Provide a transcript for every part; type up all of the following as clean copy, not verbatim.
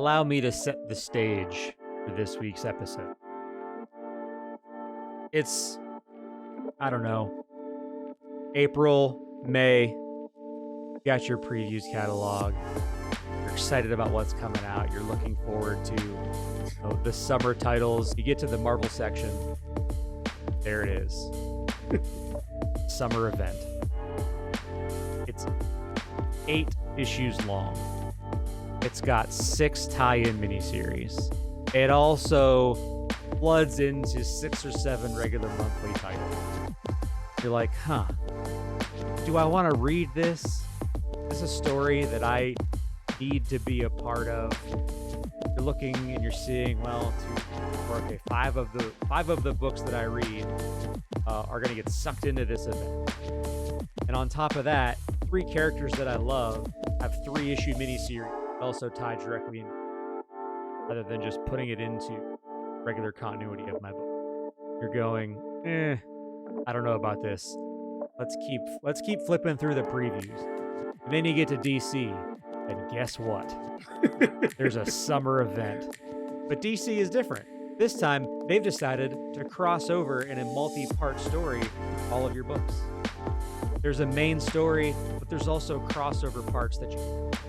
allow me to set the stage for this week's episode. It's, I don't know, April, May. You got your previews catalog. You're excited about what's coming out. You're looking forward to the summer titles. You get to the Marvel section. There it is. Summer event. It's 8 issues long. It's got 6 tie-in miniseries. It also floods into 6 or 7 regular monthly titles. You're like, do I want to read this? Is this a story that I need to be a part of? You're looking and you're seeing, okay, 5 of the books that I read are going to get sucked into this event. And on top of that, 3 characters that I love have 3-issue miniseries also tied directly in, rather than just putting it into regular continuity of my book. You're going, I don't know about this. Let's keep flipping through the previews. And then you get to DC, and guess what? There's a summer event. But DC is different. This time, they've decided to cross over in a multi-part story all of your books. There's a main story, but there's also crossover parts that you get.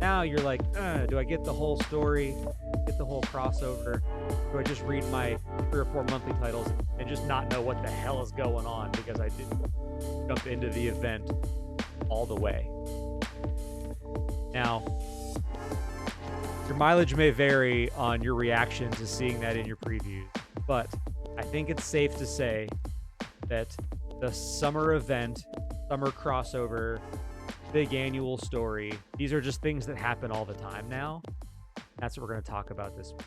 Now you're like, do I get the whole story, get the whole crossover? Do I just read my 3 or 4 monthly titles and just not know what the hell is going on because I didn't jump into the event all the way? Now, your mileage may vary on your reaction to seeing that in your previews, but I think it's safe to say that the summer event, summer crossover, big annual story, these are just things that happen all the time now. That's what we're going to talk about this week.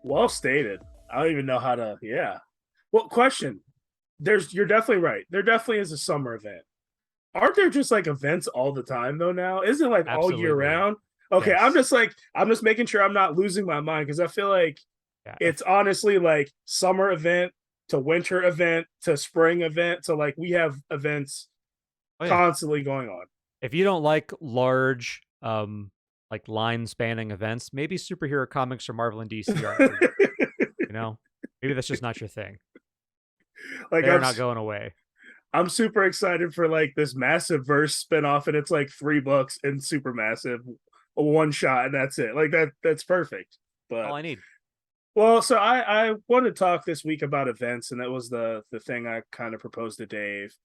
Well stated. I don't even know how to, Well, question. You're definitely right. There definitely is a summer event. Aren't there just like events all the time though now? Isn't it like Absolutely. all year round? Okay, yes. I'm just making sure I'm not losing my mind because I feel like it's honestly like summer event to winter event to spring event. So like we have events constantly going on. If you don't like large like line spanning events, maybe superhero comics from Marvel and DC are maybe that's just not your thing. Like they're not going away. I'm super excited for like this massive verse spinoff, and it's like 3 books and super massive, a one shot, and that's it. Like that's perfect. But all I need. Well, so I want to talk this week about events, and that was the thing I kind of proposed to Dave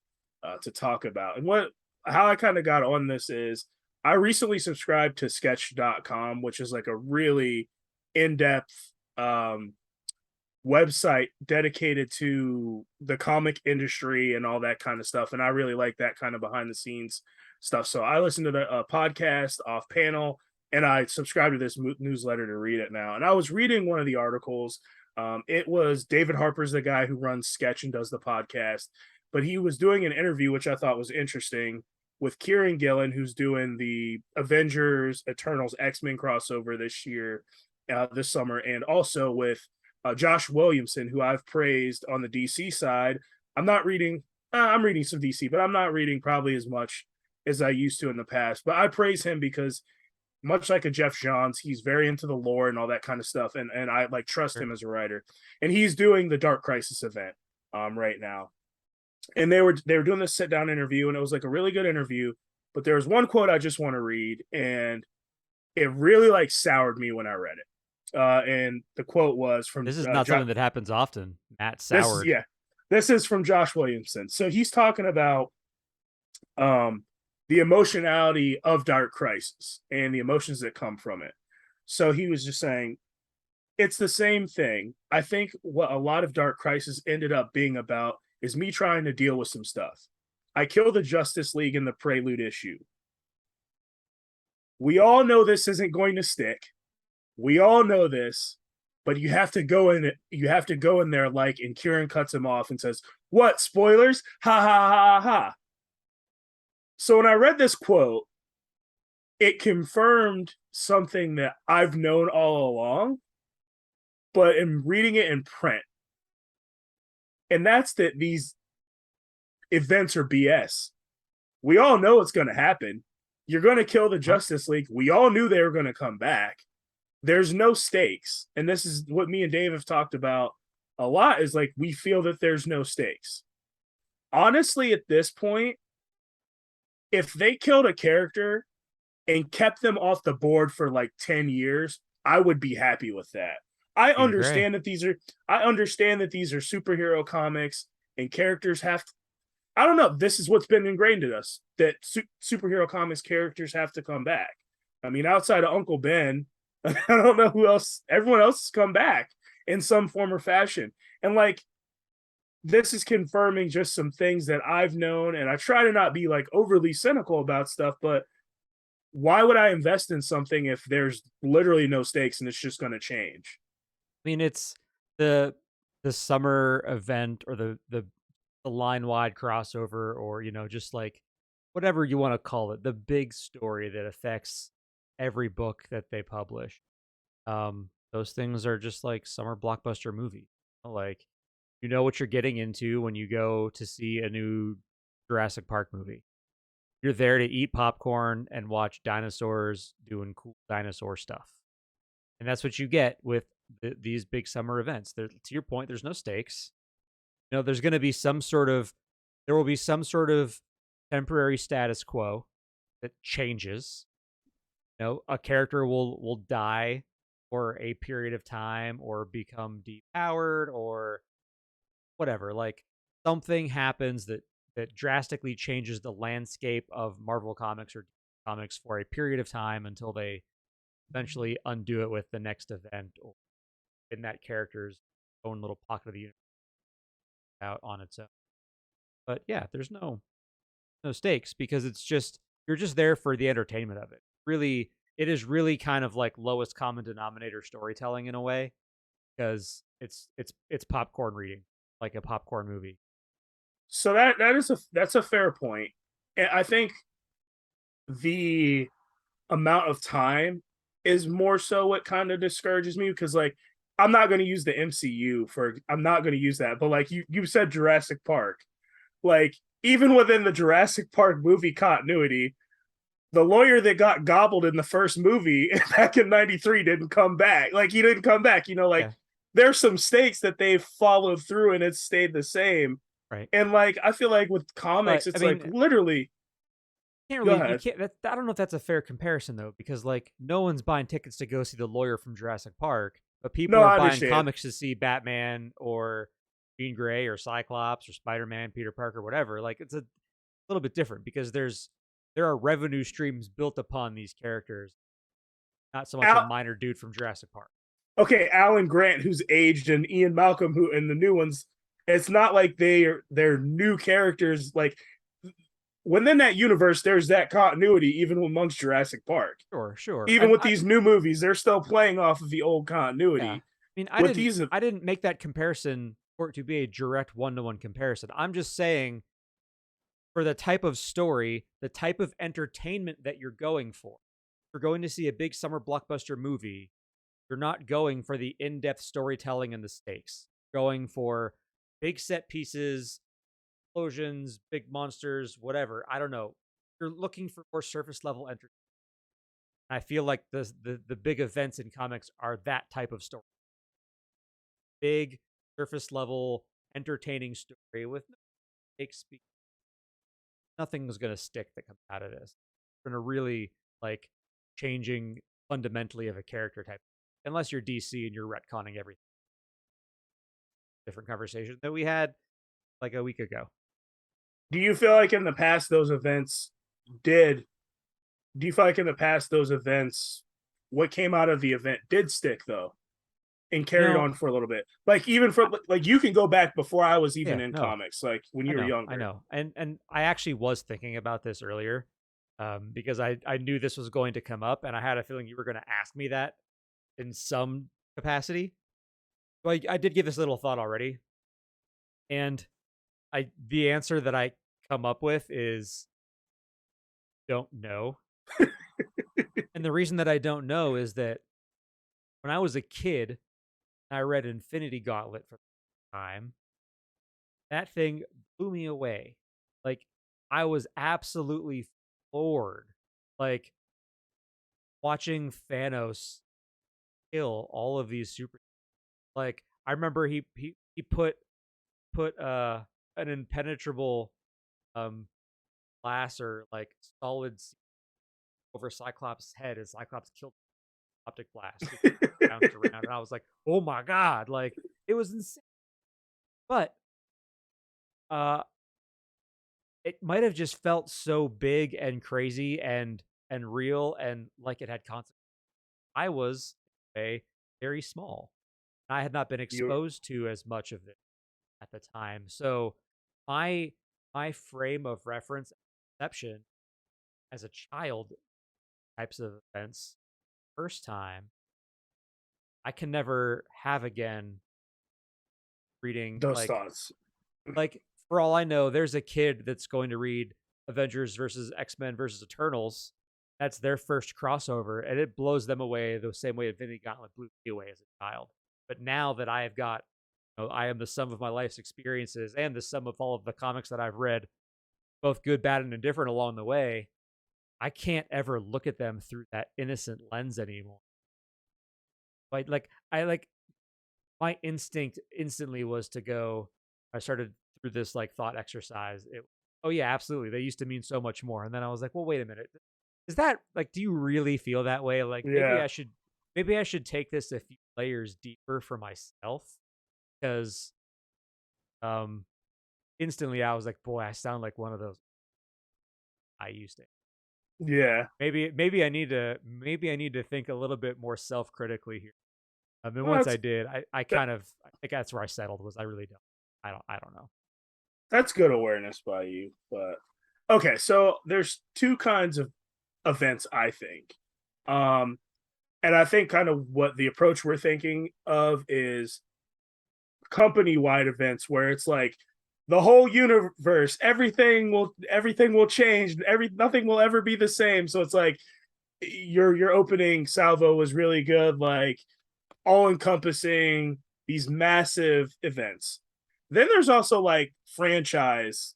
to talk about. And how I kind of got on this is I recently subscribed to Sketch.com, which is like a really in-depth website dedicated to the comic industry and all that kind of stuff. And I really like that kind of behind the scenes stuff. So I listened to the podcast off panel, and I subscribed to this newsletter to read it now. And I was reading one of the articles. It was David Harper's the guy who runs Sketch and does the podcast, but he was doing an interview, which I thought was interesting, with Kieran Gillen, who's doing the Avengers Eternals X-Men crossover this summer, and also with Josh Williamson, who I've praised on the DC side. I'm reading some DC, but I'm not reading probably as much as I used to in the past. But I praise him because, much like a Jeff Johns, he's very into the lore and all that kind of stuff, and I like trust him as a writer. And he's doing the Dark Crisis event right now. And they were doing this sit down interview, and it was like a really good interview. But there was one quote I just want to read, and it really like soured me when I read it. And the quote was from this is not something that happens often. Matt soured. This is from Josh Williamson. So he's talking about the emotionality of Dark Crisis and the emotions that come from it. So he was just saying it's the same thing. I think what a lot of Dark Crisis ended up being about is me trying to deal with some stuff. I killed the Justice League in the Prelude issue. We all know this isn't going to stick. We all know this, but you have to go in there like, and Kieran cuts him off and says, "What, spoilers? Ha ha ha ha." So when I read this quote, it confirmed something that I've known all along, but in reading it in print. And that's that these events are BS. We all know it's going to happen. You're going to kill the Huh? Justice League. We all knew they were going to come back. There's no stakes. And this is what me and Dave have talked about a lot, is like, we feel that there's no stakes. Honestly, at this point, if they killed a character and kept them off the board for like 10 years, I would be happy with that. I Shades of Grey. understand that these are superhero comics and characters have to, I don't know, this is what's been ingrained in us, that superhero comics characters have to come back. I mean, outside of Uncle Ben, I don't know who else, everyone else has come back in some form or fashion. And like, this is confirming just some things that I've known, and I try to not be like overly cynical about stuff, but why would I invest in something if there's literally no stakes and it's just going to change? I mean, it's the summer event or the line wide crossover, or just like whatever you want to call it, the big story that affects every book that they publish. Those things are just like summer blockbuster movies. Like, you know what you're getting into when you go to see a new Jurassic Park movie. You're there to eat popcorn and watch dinosaurs doing cool dinosaur stuff. And that's what you get with these big summer events. To your point, there's no stakes. There's going to be there will be some sort of temporary status quo that changes. A character will die for a period of time or become depowered or whatever. Like, something happens that drastically changes the landscape of Marvel Comics or comics for a period of time until they eventually undo it with the next event or in that character's own little pocket of the universe out on its own. But yeah, there's no stakes because you're just there for the entertainment of it. Really, it is really kind of like lowest common denominator storytelling in a way, because it's popcorn reading, like a popcorn movie. So that's a fair point. And I think the amount of time is more so what kind of discourages me, because like, I'm not going to use the MCU for, I'm not going to use that, but like you said Jurassic Park. Like, even within the Jurassic Park movie continuity, the lawyer that got gobbled in the first movie back in 93 didn't come back. Like, he didn't come back, like, Yeah, there's some stakes that they've followed through and it's stayed the same. right. And like, I feel like with But comics, I it's like mean, literally, go you ahead. can't. I don't know if that's a fair comparison though, because like no one's buying tickets to go see the lawyer from Jurassic Park, but people No, are I buying understand. comics to see Batman or Jean Grey or Cyclops or Spider Man, Peter Parker, whatever. Like, it's a little bit different because there are revenue streams built upon these characters, not so much a Al, minor dude from Jurassic Park. okay, Alan Grant, who's aged, and Ian Malcolm, who in the new ones, it's not like they're new characters. Like, within that universe, there's that continuity even amongst Jurassic Park. Sure, sure. Even And with these new movies, they're still playing off of the old yeah, I continuity. mean, With these, I didn't make that comparison for it to be a direct one-to-one comparison. I'm just saying, for the type of story, the type of entertainment that you're going for. If you're going to see a big summer blockbuster movie, you're not going for the in-depth storytelling and the stakes. You're going for big set pieces, explosions, big monsters, whatever. I don't know. You're looking for more surface level entertainment. I feel like the big events in comics are that type of story. Big surface level entertaining story with no stakes. Nothing's gonna stick that comes out of this. It's gonna really like changing fundamentally of a character type, unless you're DC and you're retconning everything. Different conversation that we had like a week ago. do you feel like in the past those events did? Do you feel like in the past those events, what came out of the event did stick though, and You carried know, on for a little bit? Like, even for like, you can go back before I was even yeah, in no, comics, like when you were I younger. know, and I actually was thinking about this earlier, because I knew this was going to come up, and I had a feeling you were going to ask me that in some capacity. So I did give this a little thought already, and the answer that I come up with is don't know. And the reason that I don't know is that when I was a kid, I read Infinity Gauntlet for the time. That thing blew me away. Like, I was absolutely floored like watching Thanos kill all of these super. Like I remember he put an impenetrable um glass or like solid over Cyclops' head, and Cyclops killed optic blast. It bounced around, and I was like, "Oh my god!" Like it was insane. But it might have just felt so big and crazy and real and like it had consequences. I was a very small. I had not been You exposed to as much of it at the time. So my my frame of reference perception as a child types of events first time I can never have again reading those thoughts. like for all I know, there's a kid that's going to read Avengers versus X-Men versus Eternals. That's their first crossover, and it blows them away the same way Infinity Gauntlet blew me away as a child. But now that I have got, I am the sum of my life's experiences and the sum of all of the comics that I've read, both good, bad, and indifferent along the way. I can't ever look at them through that innocent lens anymore. I like my instinct instantly was to go. I started through this like thought exercise. Oh yeah, absolutely. They used to mean so much more. And then I was like, well, wait a minute. Is that like? Do you really feel that way? Like Yeah, maybe I should take this a few layers deeper for myself because um instantly I was like, boy, I sound like one of those I used to. yeah. Maybe I need to think a little bit more self critically here. And Well, once I did, I that, kind of I think that's where I settled was I really don't. I don't know. that's good awareness by you. But okay, so there's two kinds of events, I think. Um, and I think kind of what the approach we're thinking of is company wide events where it's like the whole universe, everything will change, nothing will ever be the same. So it's like your opening salvo was really good, like all encompassing these massive events. Then there's also like franchise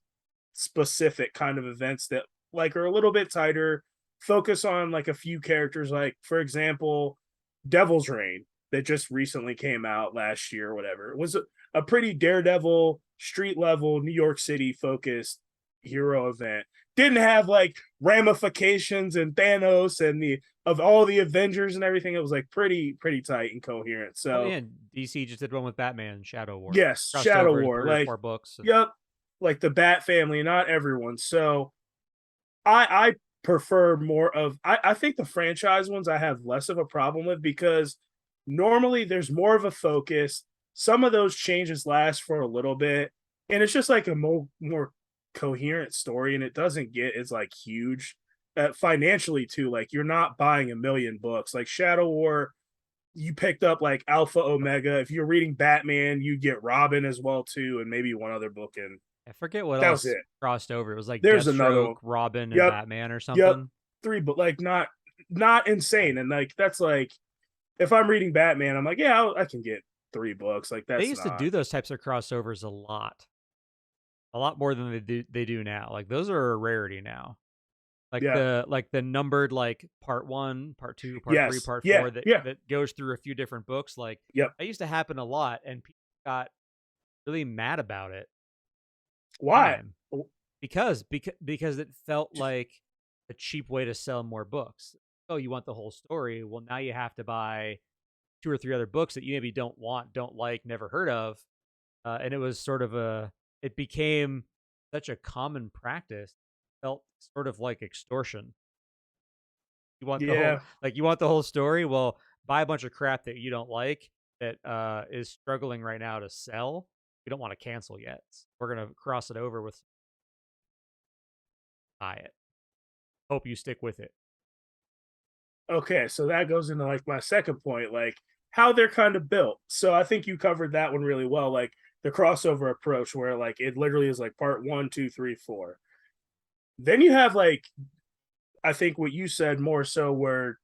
specific kind of events that like are a little bit tighter, focus on like a few characters, like for example, Devil's Reign that just recently came out last year or whatever. It was a pretty Daredevil street level New York City focused hero event. Didn't have like ramifications and Thanos and the of all the Avengers and everything. It was like pretty tight and coherent. Oh So yeah, DC just did one with Batman Shadow War. yes, Crossed Shadow over in War, three or like four books. And yep, like the Bat family, not everyone. So I prefer more of I think the franchise ones I have less of a problem with because normally there's more of a focus. Some of those changes last for a little bit, and it's just like a more coherent story, and it doesn't get as like huge financially too. Like you're not buying a million books. Like Shadow War, you picked up like Alpha Omega. If you're reading Batman, you get Robin as well too, and maybe one other book, and I forget what that was else it. crossed over. It was like There's another Deathstroke, one. Robin, and Yep, Batman or yep, something. three, but like not insane. And like that's like if I'm reading Batman, I'm like, yeah, I can get 3 books. Like They that's used to not. do those types of crossovers a lot more than they do now. Like those are a rarity now. Yeah. Like the numbered like part one, part two, part three, Yes. part Yeah. four that Yeah. goes through a few different books. Like Yep. that used to happen a lot, and people got really mad about it. Why? Time because it felt like a cheap way to sell more books. Oh, you want the whole story? Well, now you have to buy two or three other books that you maybe don't want, don't like, never heard of, and it was sort of it became such a common practice. Felt sort of like extortion. Yeah. You want the whole story. Well, buy a bunch of crap that you don't like that is struggling right now to sell. We don't want to cancel yet. We're gonna cross it over with buy it. Hope you stick with it. Okay. So that goes into like my second point, like how they're kind of built. So I think you covered that one really well, like the crossover approach, where like it literally is like part one, two, three, four. Then you have like I think what you said more so where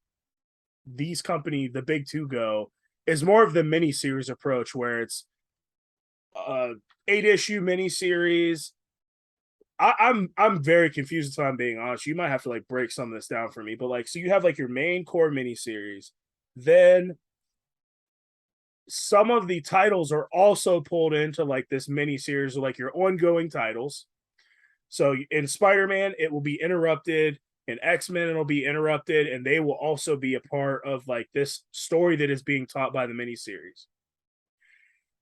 these company, the big two go, is more of the mini series approach where it's 8 issue miniseries, I'm very confused if I'm being honest. You might have to like break some of this down for me. But like, so you have like your main core miniseries, then some of the titles are also pulled into like this miniseries or like your ongoing titles. So in Spider-Man, it will be interrupted. In X-Men, it'll be interrupted, and they will also be a part of like this story that is being taught by the miniseries.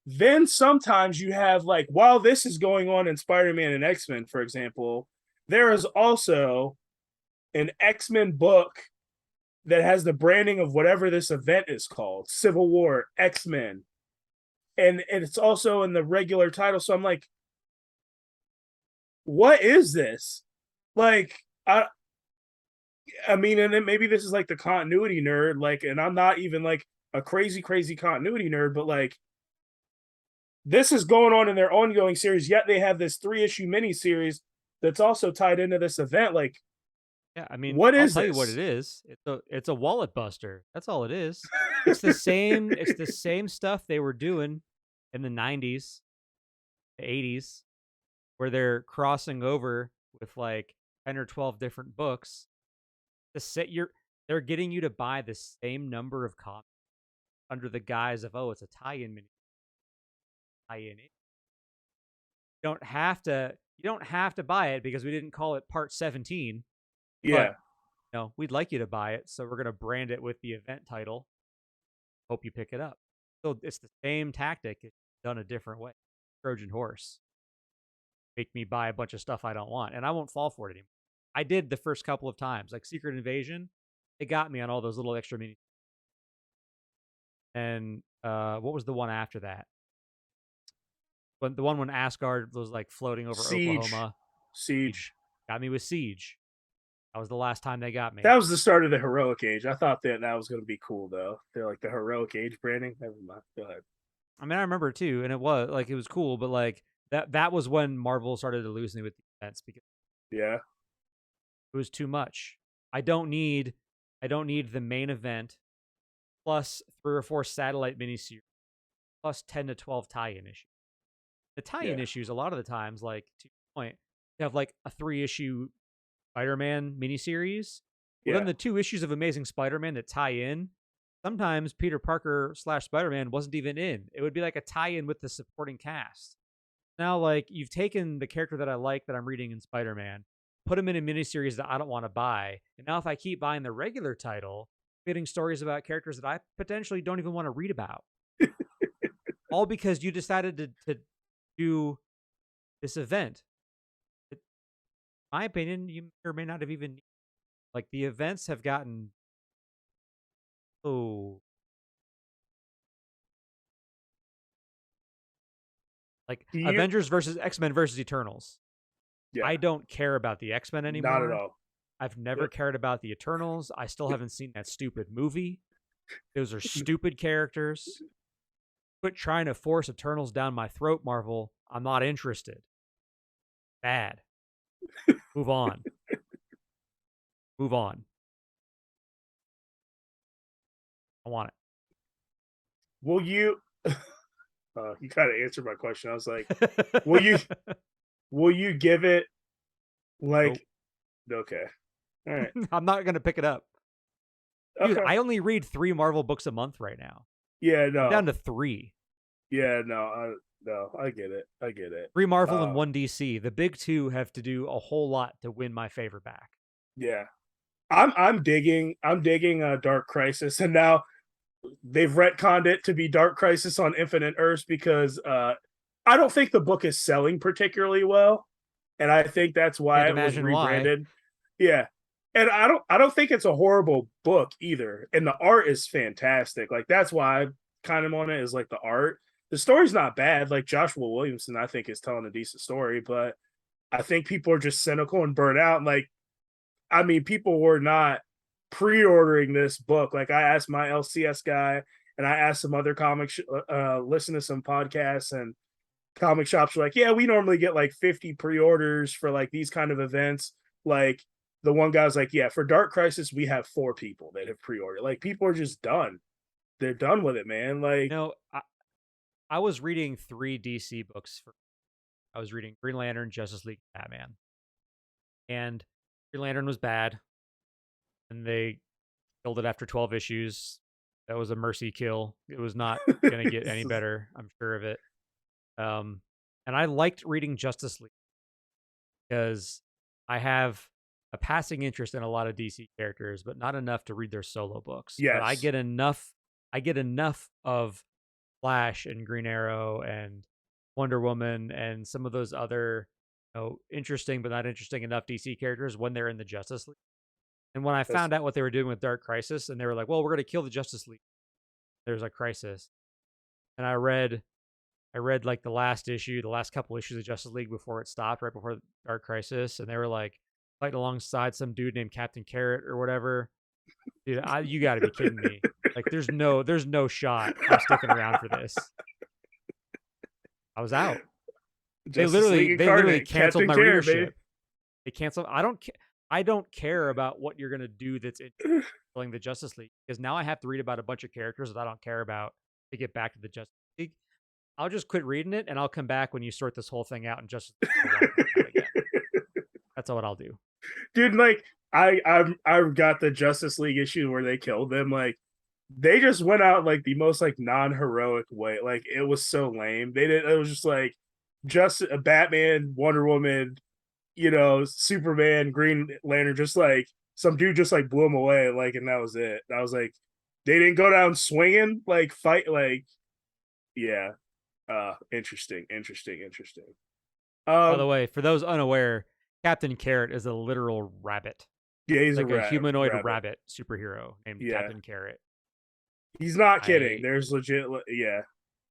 Then sometimes you have like while this is going on in Spider-Man and X-Men, for example, there is also an X-Men book that has the branding of whatever this event is called, Civil War, X-Men. And it's also in the regular title. So I'm like, what is this? Like, I mean, and then maybe this is like the continuity nerd, like, and I'm not even like a crazy continuity nerd, but like this is going on in their ongoing series, yet they have this 3-issue mini series that's also tied into this event. Like, Yeah, I mean, what I'll is tell you what it this? is. It's a wallet buster. That's all it is. It's the same stuff they were doing in the 90s, the 80s, where they're crossing over with like 10 or 12 different books. They're getting you to buy the same number of comics under the guise of, oh, it's a tie-in mini tie-in. You don't have to buy it because we didn't call it part 17, but Yeah, we'd like you to buy it, so we're going to brand it with the event title. Hope you pick it up. So it's the same tactic, it's done a different way. Trojan horse. Make me buy a bunch of stuff I don't want, and I won't fall for it anymore. I did the first couple of times, like Secret Invasion. It got me on all those little extra mini. And what was the one after that? The one when Asgard was like floating over Siege, Oklahoma. Siege. Siege. Got me with Siege. That was the last time they got me. That was the start of the heroic age. I thought that was going to be cool though. They're like the heroic age branding. Never mind. Go ahead. I mean, I remember too, and it was cool, but like that was when Marvel started to lose me with the events because Yeah, it was too much. I don't need the main event plus 3 or 4 satellite miniseries plus 10 to 12 tie-in issues. The tie-in yeah, issues a lot of the times, like to your point, you have like a 3-issue Spider-Man miniseries. Well, then yeah, the 2 issues of Amazing Spider-Man that tie in, sometimes Peter Parker / Spider-Man wasn't even in. It would be like a tie-in with the supporting cast. Now, like, you've taken the character that I like that I'm reading in Spider-Man, put him in a miniseries that I don't want to buy, and now if I keep buying the regular title, I'm getting stories about characters that I potentially don't even want to read about. All because you decided to do this event. In my opinion, you may or may not have even like the events have gotten oh like do you? Avengers versus X-Men versus Eternals. Yeah, I don't care about the X-Men not at anymore. all. I've never Yep. cared about the Eternals. I still haven't seen that stupid movie. Those are stupid characters. Quit trying to force Eternals down my throat, Marvel. I'm not interested. Bad. Move on. Move on. I want Will you? You kind of answered my question. I was like, will you? it. Will you give it like? Nope. Okay, all right, I'm not gonna pick it up. Dude, okay. I only read 3 Marvel books a month right now. Yeah, I'm down no, to 3. yeah, no, no. I get it. I get it. 3 Marvel and Uh, 1 DC. The big 2 have to do a whole lot to win my favor back. yeah. I'm digging Dark Crisis, and now they've retconned it to be Dark Crisis on Infinite Earths because I don't think the book is selling particularly well, and I think that's why Can't it was imagine why. rebranded. Yeah, and I don't think it's a horrible book either, and the art is fantastic. Like that's why I kind of on it is like the art. The story's not bad. Like Joshua Williamson, I think is telling a decent story, but I think people are just cynical and burnt out. And like I mean, people were not pre-ordering this book. Like I asked my LCS guy, and I asked some other listen to some podcasts, and comic shops were like, yeah, we normally get like 50 pre-orders for like these kind of events. Like the one guy's like, yeah, for Dark Crisis, we have 4 people that have pre-ordered. Like people are just done. They're done with it, man. You Like, know, I was reading 3 DC books. I was reading Green Lantern, Justice League, Batman. and Green Lantern was bad, and they killed it after 12 issues. That was a mercy kill. It was not gonna get any better. I'm sure of it. Um, and I liked reading Justice League because I have a passing interest in a lot of DC characters, but not enough to read their solo books. But I Yes. get enough. I get enough of Flash and Green Arrow and Wonder Woman and some of those other, interesting but not interesting enough DC characters when they're in the Justice League. And when I That's found out what they were doing with Dark Crisis, and they were like, "Well, we're going to kill the Justice League." There's a crisis, and I read like the last issue, the last couple issues of Justice League before it stopped, right before Dark Crisis, and they were like fighting alongside some dude named Captain Carrot or whatever. Dude, you got to be kidding me! Like, there's no shot I'm sticking around for this. I was out. They Justice literally League they literally Incarnate, canceled Captain my Carrot, baby. readership. They canceled. I don't care about what you're gonna do that's in the Justice League, because now I have to read about a bunch of characters that I don't care about to get back to the Justice League. I'll just quit reading it, and I'll come back when you sort this whole thing out and Justice League will come out again. That's what I'll do. Dude, like I got the Justice League issue where they killed them. Like they just went out like the most like non-heroic way. Like it was so lame. They did. It was just like just a Batman, Wonder Woman, Superman, Green Lantern. Just like some dude just like blew him away. Like, and that was it. I was like, they didn't go down swinging. Like fight. Like yeah. Interesting. By the Um. way, for those unaware, Captain Carrot is a literal rabbit, Yeah, he's a like a humanoid rabbit. rabbit superhero named Yeah. Captain Carrot. He's not kidding. I There's legit. Yeah.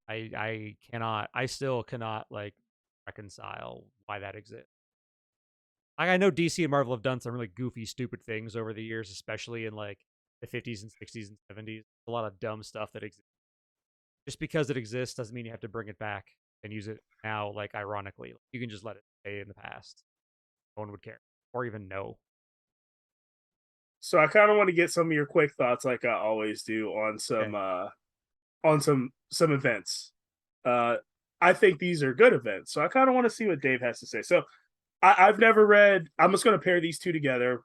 I still cannot like reconcile why that exists. Like, I know DC and Marvel have done some really goofy, stupid things over the years, especially in like the 50s and 60s and 70s. A lot of dumb stuff that exists. Just because it exists doesn't mean you have to bring it back and use it now. Like, ironically, you can just let it stay in the past. No one would care or even know. So I kind of want to get some of your quick thoughts, like I always do, on Okay. some events. Uh, I think these are good events, so I kind of want to see what Dave has to say. So I've never read. I'm just going to pair these two together.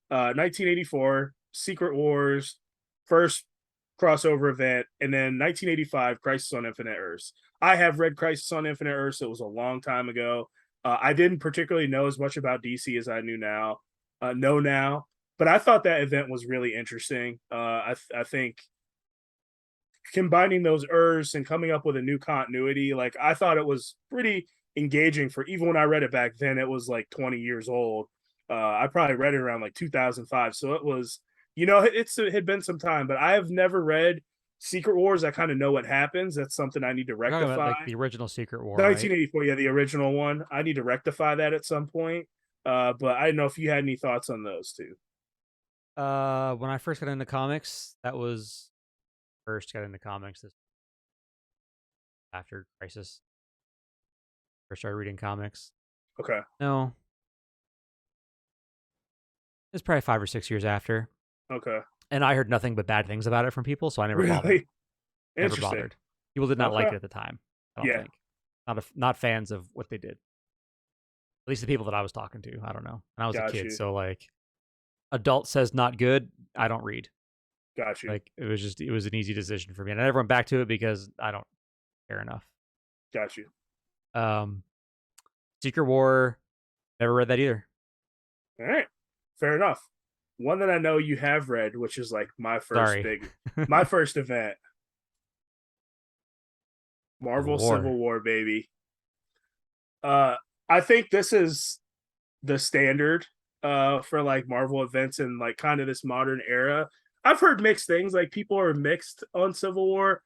1984 Secret Wars, first crossover event, and then 1985 Crisis on Infinite Earths. I have read Crisis on Infinite Earths. It was a long time ago. I didn't particularly know as much about DC as I know now, but I thought that event was really interesting. I think combining those Earths and coming up with a new continuity, like I thought it was pretty engaging. For even when I read it back then, it was like 20 years old. I probably read it around like 2005, so it was, it had been some time. But I have never read Secret Wars. I kind of know what happens. That's something I need to We're talking about rectify. like the original Secret War, right? 1984, yeah, the original one. I need to rectify that at some point. But I don't know if you had any thoughts on those two. When I first got into comics, that was first got into comics this after Crisis. First started reading comics. Okay. No, it's probably 5 or 6 years after. Okay. And I heard nothing but bad things about it from people, so I never bothered. Really Never interesting. bothered. People did not like Okay. it at the time. I don't Yeah. think. Not fans of what they did. At least the people that I was talking to. I don't know. And I was a Got kid, you. so like, adult says not good. I don't read. Got you. Like, it was an easy decision for me, and I never went back to it because I don't care enough. Got you. Um, Secret War, never read that either. All right. Fair enough. One that I know you have read, which is like my Sorry. first event. Marvel Civil War, baby. I think this is the standard for like Marvel events in like kind of this modern era. I've heard mixed things, like people are mixed on Civil War.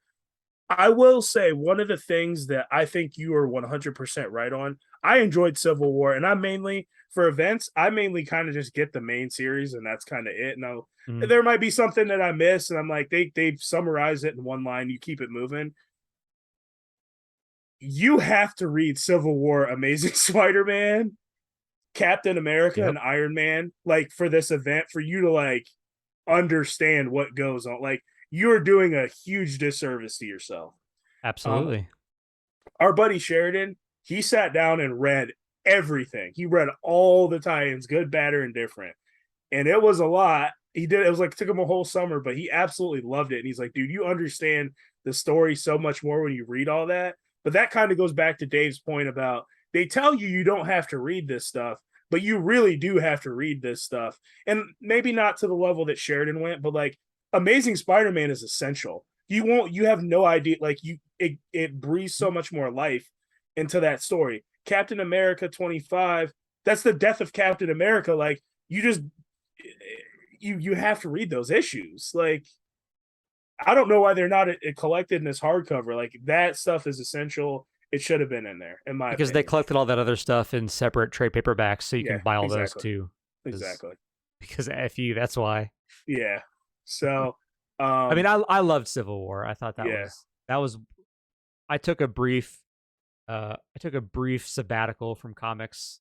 I will say one of the things that I think you are 100% right on. I enjoyed Civil War, and for events, I mainly kind of just get the main series, and that's kind of it. Now, there might be something that I miss, and I'm like, they've summarized it in one line. You keep it moving. You have to read Civil War, Amazing Spider-Man, Captain America, and Iron Man, like for this event, for you to like understand what goes on. Like you're doing a huge disservice to yourself. Absolutely. Our buddy Sheridan, he sat down and read everything. He read all the tie-ins, good, bad, or indifferent, and it was a lot. He did. It was like took him a whole summer, but he absolutely loved it. And he's like, dude, you understand the story so much more when you read all that. But that kind of goes back to Dave's point about they tell you you don't have to read this stuff, but you really do have to read this stuff. And maybe not to the level that Sheridan went, but like Amazing Spider-Man is essential. You have no idea. Like it breathes so much more life into that story. Captain America 25, that's the death of Captain America. Like you just you have to read those issues. Like I don't know why they're not collected in this hardcover. Like that stuff is essential. It should have been in there, in my because they opinion. collected all that other stuff in separate trade paperbacks, so you Yeah, can buy all those exactly, too. exactly. Because F you, that's why. Yeah. So, I mean, I loved Civil War. I thought yeah, that was. I took a brief sabbatical from comics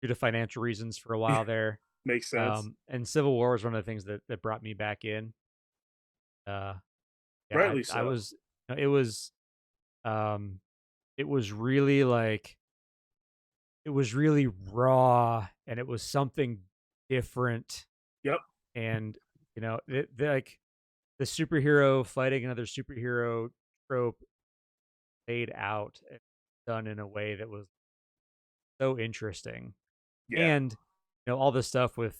due to financial reasons for a while there. makes sense. And Civil War was one of the things that brought me back in. Uh, yeah, Rightly I so. was. Um, it was really like it was really raw, and it was something different. Yep. And like the superhero fighting another superhero trope laid out and done in a way that was so interesting. Yeah. And all the stuff with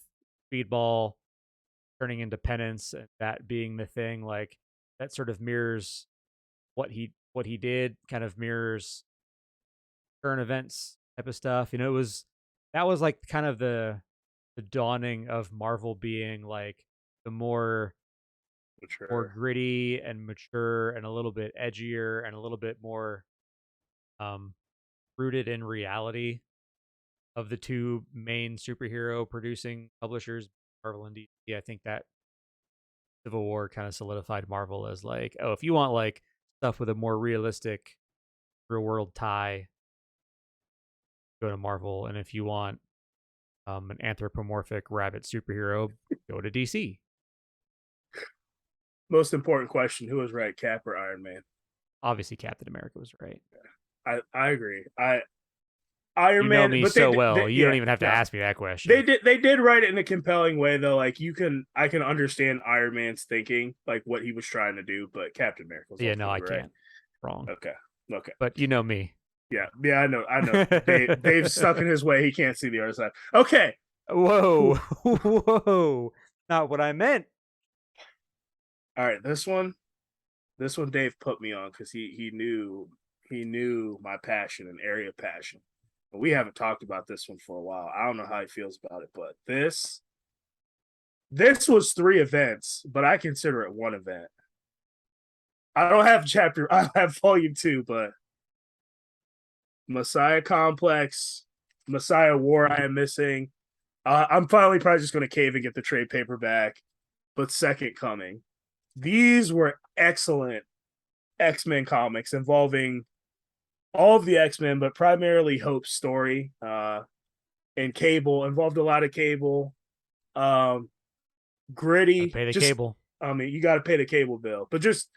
Speedball turning into Penance and that being the thing, like that sort of mirrors what he did, kind of mirrors current events type of stuff. That was like kind of the dawning of Marvel being like the more Mature. gritty and mature and a little bit edgier and a little bit more um rooted in reality of the two main superhero producing publishers, Marvel and DC. I think that Civil War kind of solidified Marvel as like, oh, if you want like stuff with a more realistic real world tie, go to Marvel, and if you want an anthropomorphic rabbit superhero, go to DC. Most important question: who was right, Cap or Iron Man? Obviously, Captain America was right. I agree. Iron You know Man, me but so well. You don't yeah, even have to no, ask me that question. they did write it in a compelling way though. Like I can understand Iron Man's thinking, like what he was trying to do, but Captain America was Yeah, no, ultimately I right. can't. Wrong. Okay, okay, But you know me. yeah, yeah, I know. Dave's stuck in his way. He can't see the other side. Okay, Whoa. whew. Whoa. Not what I meant. All right, this one Dave put me on because he knew my passion and area of passion. But we haven't talked about this one for a while. I don't know how he feels about it, but this was three events, but I consider it one event. I don't have chapter, I have volume two, but Messiah Complex, Messiah War I am missing. I'm finally probably just going to cave and get the trade paperback, but Second Coming. These were excellent X-Men comics involving all of the X-Men, but primarily Hope's story. And Cable involved a lot of Cable. Um, Gotta Gritty, pay the just cable. I mean, you got to pay the cable bill, but just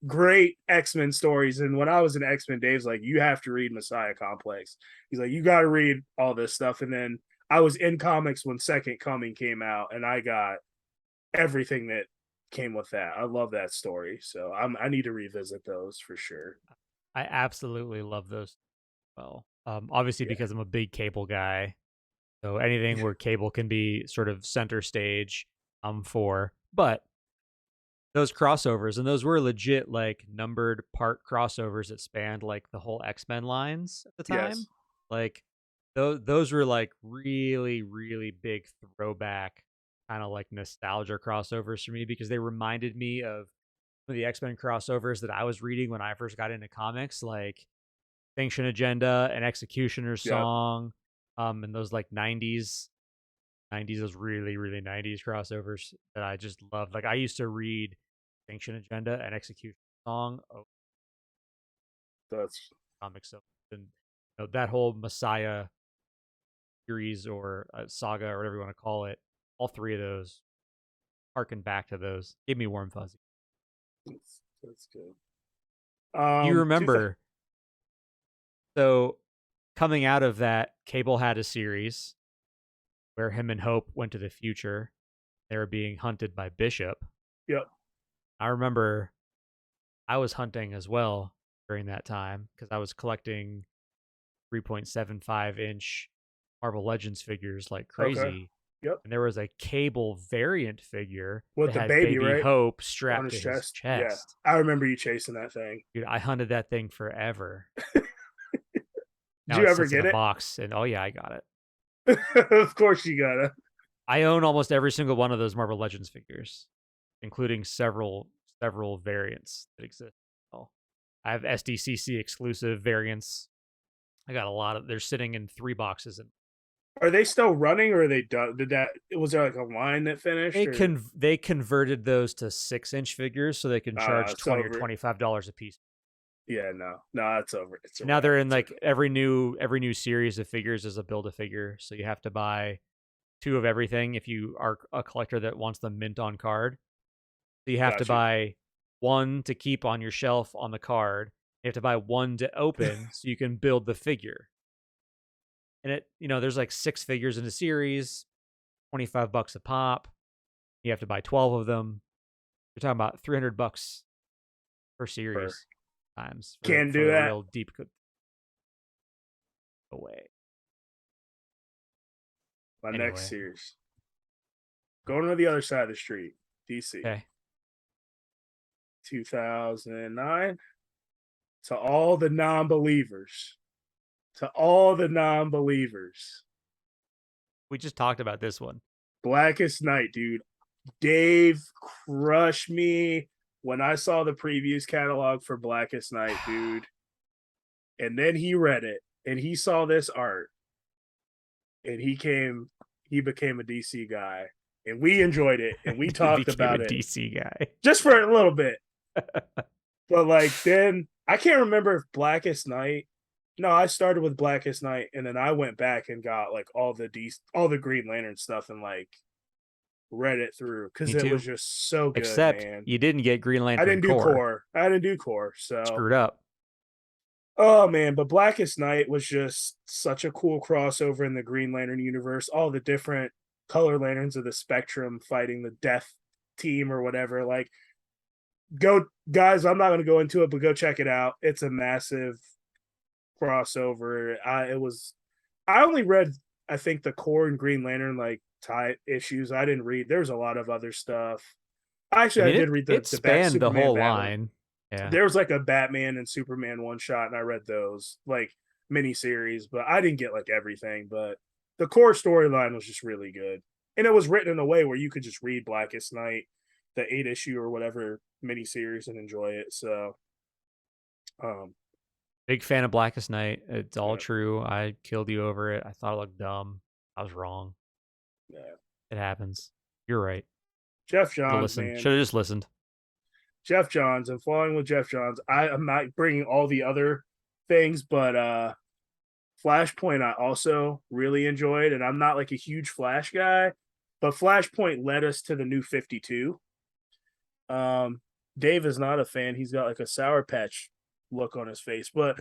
great X-Men stories. And when I was in X-Men, Dave's like, you have to read Messiah Complex. He's like, you got to read all this stuff. And then I was in comics when Second Coming came out, and I got everything that came with that. I love that story, so I need to revisit those for sure. I absolutely love those. Well, obviously Yeah, because I'm a big cable guy, so anything where cable can be sort of center stage, I'm for. But those crossovers, and those were legit like numbered part crossovers that spanned like the whole X-Men lines at the time. yes, Like those were like really, really big throwback kind of like nostalgia crossovers for me because they reminded me of some of the X-Men crossovers that I was reading when I first got into comics, like Extinction Agenda and Executioner's yep. Song, and those like '90s, those really, really '90s crossovers that I just loved. Like I used to read Extinction Agenda and Execution Song That's comics, so and that whole Messiah series or saga or whatever you want to call it, all three of those harken back to those. Give me warm fuzzy. that's good. You Two. remember? So coming out of that, Cable had a series where him and Hope went to the future. They were being hunted by Bishop. Yep. I remember I was hunting as well during that time because I was collecting 3.75-inch Marvel Legends figures like Okay. crazy. Yep. And there was a Cable variant figure With that the had baby, right? Hope On strapped his to his chest. Yeah. chest. I remember you chasing that thing. Dude, I hunted that thing forever. Did Now you it ever sits in get a it? box, and oh yeah, I got it. Of course you gotta. I own almost every single one of those Marvel Legends figures, including several variants that exist. Oh, I have SDCC exclusive variants. I got a lot of. They're sitting in 3 boxes, and Are they still running, or are they done? Did that? Was there like a line that finished? Or they converted those to 6-inch figures so they can no, charge it's $20 or over. $25 a piece. Yeah, no, it's over. It's a Now wrap. they're in like every new series of figures is a build a figure, so you have to buy 2 of everything if you are a collector that wants them mint on card. So you have to Got you. buy 1 to keep on your shelf on the card. You have to buy 1 to open so you can build the figure. And there's like 6 figures in a series, $25 a pop. You have to buy 12 of them. You're talking about $300 per series times Can't for do the that. real deep away. My Anyway. next series. Going to the other side of the street, DC. Okay. 2009. To all the non-believers. To all the non-believers. We just talked about this one. Blackest Night, dude. Dave crushed me when I saw the previews catalog for Blackest Night, dude. And then he read it and he saw this art. And he became a DC guy. And we enjoyed it and we talked about it. DC guy. Just for a little bit. But like then I can't remember if Blackest Night. No, I started with Blackest Night and then I went back and got like all the Green Lantern stuff and like read it through because it was just so good. Except man. You didn't get Green Lantern. I didn't do core. I didn't do core. So screwed up. Oh man, but Blackest Night was just such a cool crossover in the Green Lantern universe. All the different color lanterns of the spectrum fighting the Death Team or whatever. Like, go guys! I'm not going to go into it, but go check it out. It's a massive crossover. I only read, I think, the core and Green Lantern like tie issues. I didn't read. There's a lot of other stuff. Actually, I did read it spanned the whole line. Yeah. There was like a Batman and Superman one shot, and I read those like miniseries, but I didn't get like everything. But the core storyline was just really good, and it was written in a way where you could just read Blackest Night, the 8-issue or whatever miniseries, and enjoy it. So, big fan of Blackest Night. It's all true. I killed you over it. I thought it looked dumb. I was wrong. Yeah, it happens. You're right. Jeff Johns, man. Should have just listened. Jeff Johns and following with Jeff Johns. I'm not bringing all the other things, but Flashpoint I also really enjoyed, and I'm not like a huge Flash guy, but Flashpoint led us to the new 52. Dave is not a fan. He's got like a Sour Patch look on his face, but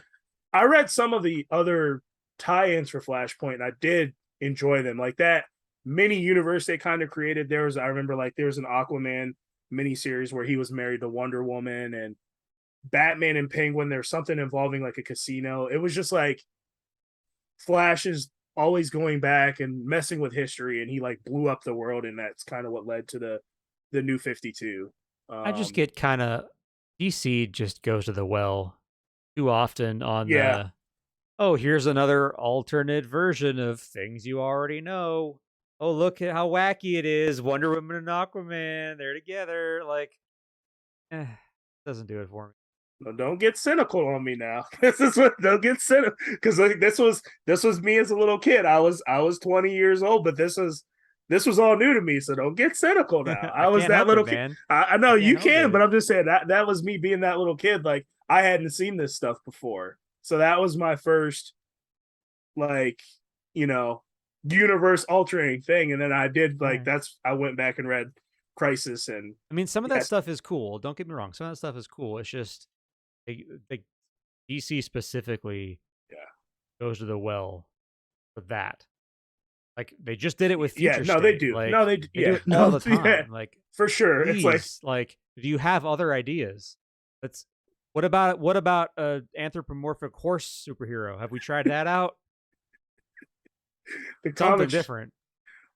I read some of the other tie-ins for Flashpoint, and I did enjoy them. Like that mini universe they kind of created. I remember like there was an Aquaman miniseries where he was married to Wonder Woman, and Batman and Penguin. There's something involving like a casino. It was just like Flash is always going back and messing with history, and he like blew up the world, and that's kind of what led to the new 52. I just get kind of DC just goes to the well too often on the here's another alternate version of things you already know. Oh, look at how wacky it is. Wonder Woman and Aquaman, they're together. Like, doesn't do it for me. No, don't get cynical on me now. Don't get cynical, because like this was me as a little kid. I was 20 years old, but this was all new to me. So don't get cynical now. I was that little kid. I know you can, but I'm just saying that was me being that little kid. Like I hadn't seen this stuff before, so that was my first, like, universe altering thing. And then I did like I went back and read Crisis, and I mean some of that stuff is cool. Don't get me wrong, some of that stuff is cool. It's just like DC specifically. Yeah, goes to the well for that. Like they just did it with Yeah, Future no, they State. do. No, Like they they do yeah, it all no, the yeah, time. Like for sure. It's like please, like do you have other ideas? That's what about a anthropomorphic horse superhero? Have we tried that out? the Something comics. different.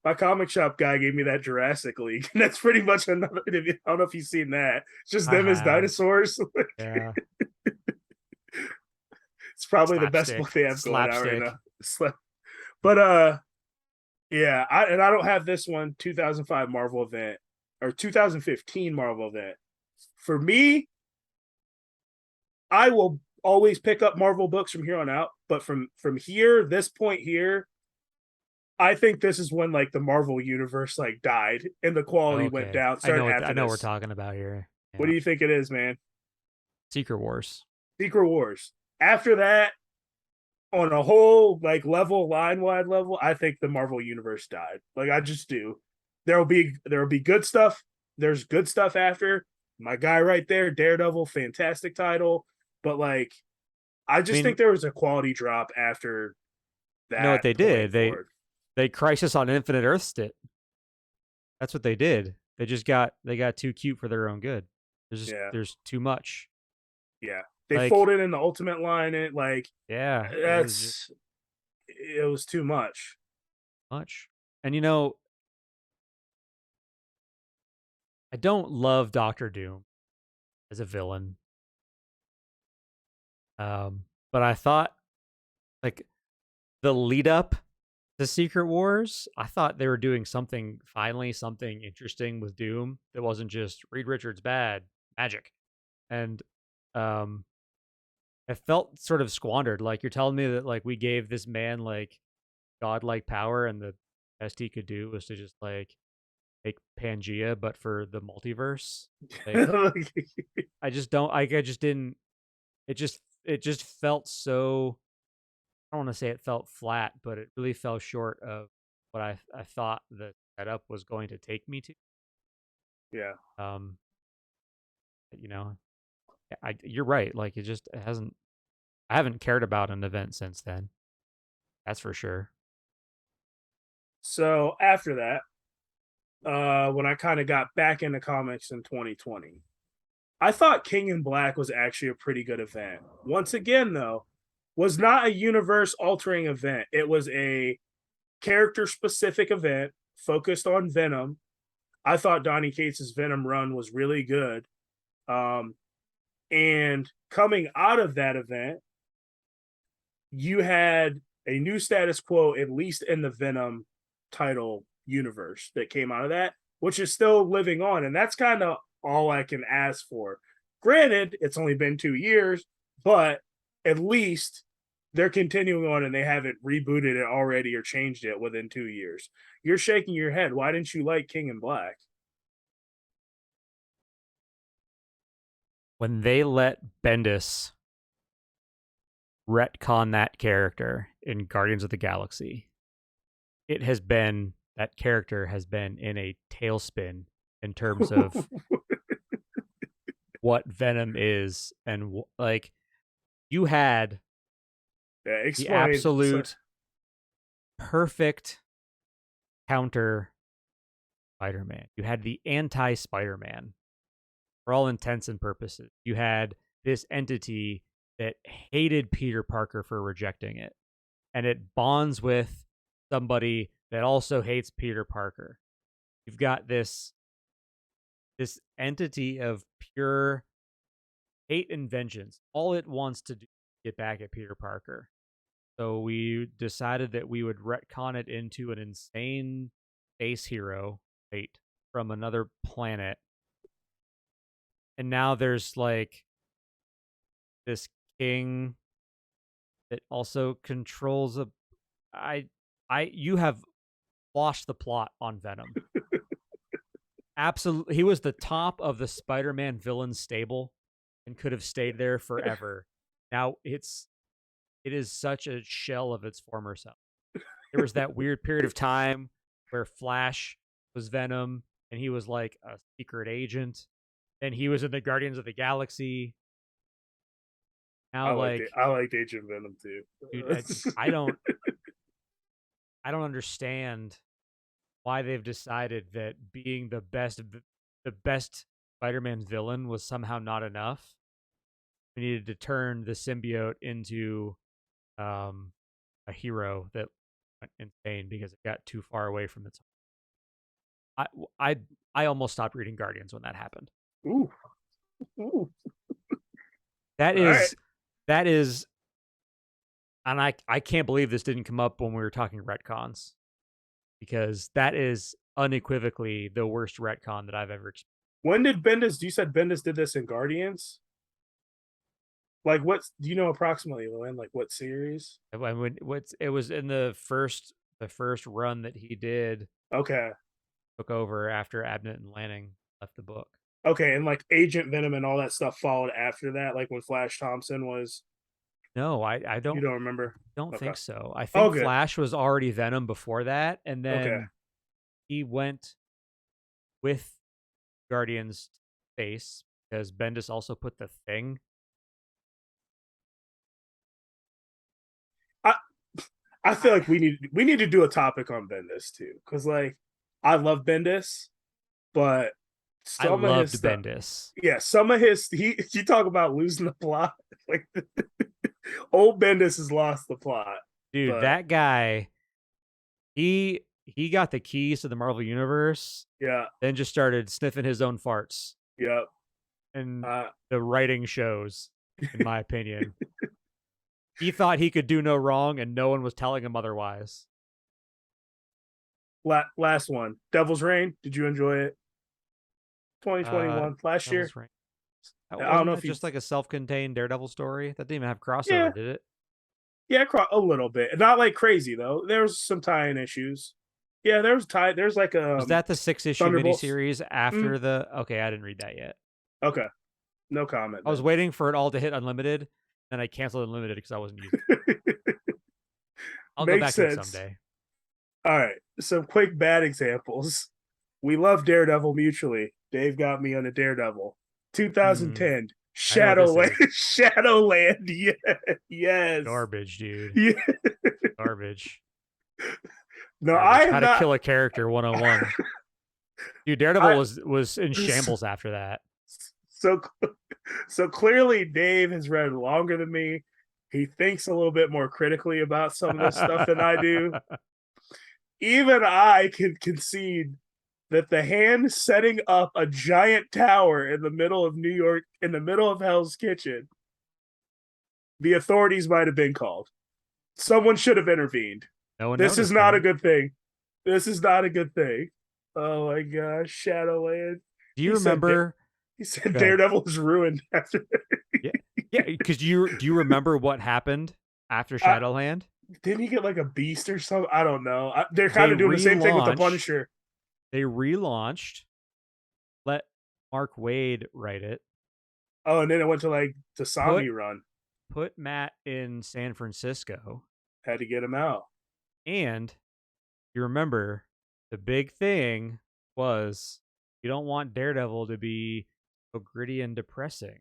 My comic shop guy gave me that Jurassic League, and that's pretty much another. I don't know if you've seen that. It's just I them as have. dinosaurs. Yeah. It's probably the best book Slapstick. they have going out right now. Slapstick. But yeah, I don't have this one 2005 Marvel event or 2015 Marvel event. For me, I will always pick up Marvel books from here on out, but from here, this point here, I think this is when like the Marvel universe like died and the quality went Okay. down. I Started know what after I know what we're this. talking about here. What Yeah. do you think it is, man? Secret Wars. Secret Wars. After that, on a whole like level, line wide level, I think the Marvel universe died. Like I just do. There will be good stuff. There's good stuff after. My guy right there, Daredevil, fantastic title. But like I I just mean, think there was a quality drop after you know what that they point did? forward. They Crisis on Infinite Earths it. That's what they did. They got too cute for their own good. Yeah. There's too much. Yeah. They Like, folded in the ultimate line and like yeah, it was just that's it was too much. much. And I don't love Doctor Doom as a villain. But I thought like the lead up to Secret Wars, I thought they were doing something interesting with Doom that wasn't just Reed Richards bad magic. And um it felt sort of squandered. Like you're telling me that like we gave this man like godlike power and the best he could do was to just like make Pangea but for the multiverse. Like I just don't I just didn't it just felt so I don't want to say it felt flat, but it really fell short of what I thought the setup was going to take me to. Yeah. Um, you know, you're right. Like it hasn't. I haven't cared about an event since then. That's for sure. So after that, when I kind of got back into comics in 2020, I thought King in Black was actually a pretty good event. Once again, though, was not a universe altering event. It was a character specific event focused on Venom. I thought Donny Cates's Venom run was really good. Um, and coming out of that event, you had a new status quo, at least in the Venom title universe that came out of that, which is still living on. And that's kind of all I can ask for. Granted, it's only been 2 years, but at least they're continuing on and they haven't rebooted it already or changed it within 2 years. You're shaking your head. Why didn't you like King in Black? When they let Bendis retcon that character in Guardians of the Galaxy, that character has been in a tailspin in terms of what Venom is and like you had Yeah, the explain. So, absolute perfect counter Spider-Man. You had the anti-Spider-Man for all intents and purposes. You had this entity that hated Peter Parker for rejecting it, and it bonds with somebody that also hates Peter Parker. You've got this entity of pure hate and vengeance. All it wants to do is get back at Peter Parker. So we decided that we would retcon it into an insane space hero, fate, from another planet. And now there's like this king that also controls a I you have lost the plot on Venom. Absolutely. He was the top of the Spider-Man villain stable and could have stayed there forever. Now it is such a shell of its former self. There was that weird period of time where Flash was Venom and he was like a secret agent. And he was in the Guardians of the Galaxy. Now, I liked Agent Venom too. dude, I don't understand why they've decided that being the best Spider-Man villain was somehow not enough. We needed to turn the symbiote into a hero that went insane because it got too far away from its. I I I almost stopped reading Guardians when that happened. Ooh, ooh. That All right. is, and I can't believe this didn't come up when we were talking retcons, because that is unequivocally the worst retcon that I've ever experienced. When did Bendis? You said Bendis did this in Guardians. Like, what do you know approximately, Lynn? Like, what series? It was in the first run that he did, Okay. took over after Abnett and Lanning left the book. Okay, and like Agent Venom and all that stuff followed after that, like when Flash Thompson was. No, I You don't remember? don't Okay. think so. I Oh, think good. Flash was already Venom before that, and Okay. then he went with Guardians face because Bendis also put the Thing. I feel like we need to do a topic on Bendis too, because like I love Bendis, but I some of his loved stuff, Bendis. yeah, some of his you talk about losing the plot, like old Bendis has lost the plot, Dude, but that guy, he got the keys to the Marvel universe, yeah, then just started sniffing his own farts, yeah. and Uh, the writing shows, in my opinion. He thought he could do no wrong, and no one was telling him otherwise. last one, Devil's Reign. Did you enjoy it? 2021 last year. Devil's Reign. I don't Wasn't know that if you. just like a self-contained Daredevil story? That didn't even have Yeah, crossover, did it? yeah, a little bit. Not like crazy though. There's some tie-in issues. Yeah, there's tie. There's like Was that the 6-issue Thunderbolts. miniseries Mm, after the? Okay, I didn't read that yet. okay, no comment I was then. waiting for it all to hit Unlimited, and I canceled Unlimited because I wasn't using it. I'll go Makes back to it sense. someday. All right, some quick bad examples. We love Daredevil mutually. Dave got me on a Daredevil. 2010 I know what this Shadowland. is. Shadowland. Yeah, yes. Garbage, dude. Yeah. Garbage. No, I Garbage. am How to not. kill a character 101. Dude, Daredevil was in shambles after that. So so clearly Dave has read longer than me. He thinks a little bit more critically about some of this stuff than I do. Even I can concede that the hand setting up a giant tower in the middle of New York, in the middle of Hell's Kitchen, the authorities might have been called. Someone should have intervened. No one This is noticed, not a man. good thing. This is not a good thing. Oh my gosh, Shadowland. Do you He said remember? he said Go ahead. Daredevil is ruined after. Yeah, yeah. Because do you remember what happened after I, Shadowland? didn't he get like a beast or something? I don't know. They're They kind of doing the same thing with the relaunched. Punisher. They relaunched. Let Mark Waid write it. Oh, and then it went to like the Put Sami run. put Matt in San Francisco, Had to get him out. and you remember the big thing was you don't want Daredevil to be so gritty and depressing.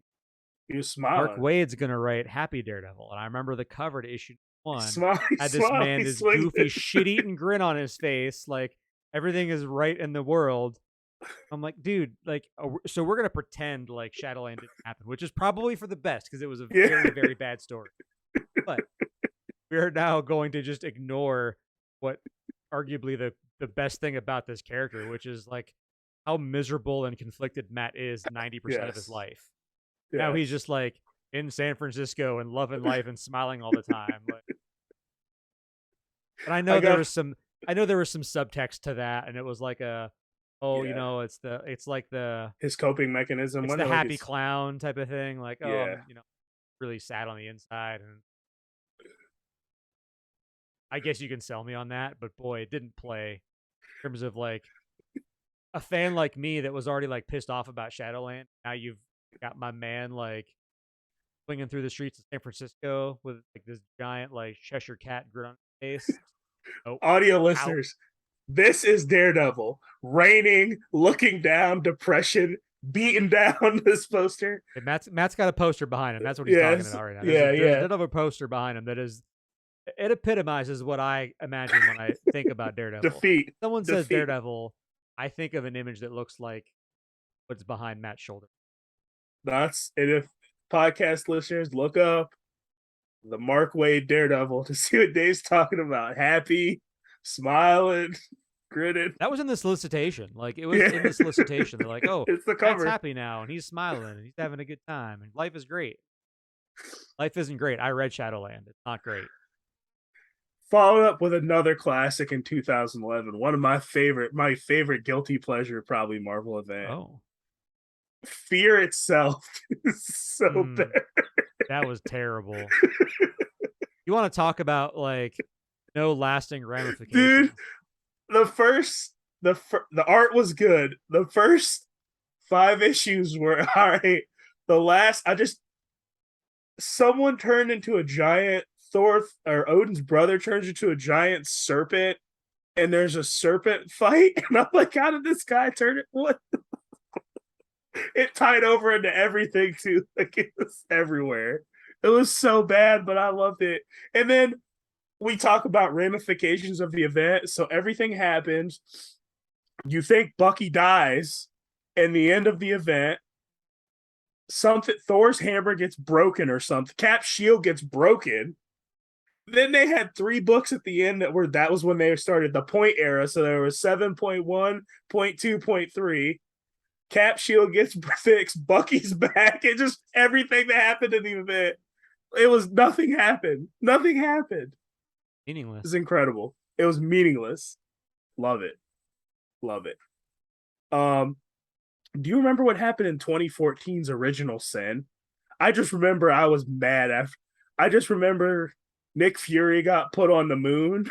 He was Mark smiling. Wade's gonna write Happy Daredevil, and I remember the cover to issue one He's had this smiling. man, He's this swinging. goofy, shit-eating grin on his face, like everything is right in the world. I'm like, dude, like, so we're gonna pretend like Shadowland didn't happen, which is probably for the best because it was a Yeah. very, very bad story. But we are now going to just ignore what arguably the best thing about this character, which is like how miserable and conflicted Matt is 90% of his Yes. life. Yes. Now he's just like in San Francisco and loving life and smiling all the time. Like, and I know there was some subtext to that, and it was like you know, it's like his coping mechanism. it's the happy clown type of thing. Like, yeah. I'm, you know, really sad on the inside, and I guess you can sell me on that, but boy, it didn't play in terms of like a fan like me that was already like pissed off about Shadowland. Now you've got my man like swinging through the streets of San Francisco with like this giant like Cheshire cat grin on his face. Oh, Audio out. listeners, this is Daredevil raining, looking down, depression, beating down this poster. And Matt's got a poster behind him. That's what he's talking Yes, about right now. yeah, There's a yeah. Daredevil poster behind him that is it epitomizes what I imagine when I think about Daredevil. Defeat, Someone says defeat. Daredevil, I think of an image that looks like what's behind Matt's shoulder. That's and if podcast listeners look up the Mark Waid Daredevil to see what Dave's talking about. Happy, smiling, grinning. That was in the solicitation. Like it was Yeah. in the solicitation. They're like, "Oh, It's the Matt's cover. happy now and he's smiling and he's having a good time and life is great." Life isn't great. I read Shadowland. It's not great. Followed up with another classic in 2011. One of my favorite guilty pleasure, probably Marvel event. Oh, Fear itself is so bad. that was terrible. You want to talk about like no lasting ramifications? Dude, the art was good. The first 5 issues were all right. The last, someone turned into a giant Thor, or Odin's brother turns into a giant serpent, and there's a serpent fight, and I'm like, how did this guy turn it? What? It tied over into everything too. Like it was everywhere. It was so bad, but I loved it. And then we talk about ramifications of the event. So everything happens. You think Bucky dies, and the end of the event, something Thor's hammer gets broken or something. Cap's shield gets broken. Then they had 3 books at the end that was when they started the point era. So there was 7.1, 0.2, 0.3. Cap shield gets fixed. Bucky's back. It just everything that happened in the event. It was nothing happened. Nothing happened. Meaningless. It was incredible. It was meaningless. Love it. Love it. Do you remember what happened in 2014's Original Sin? I just remember I was mad after. I just remember Nick Fury got put on the moon,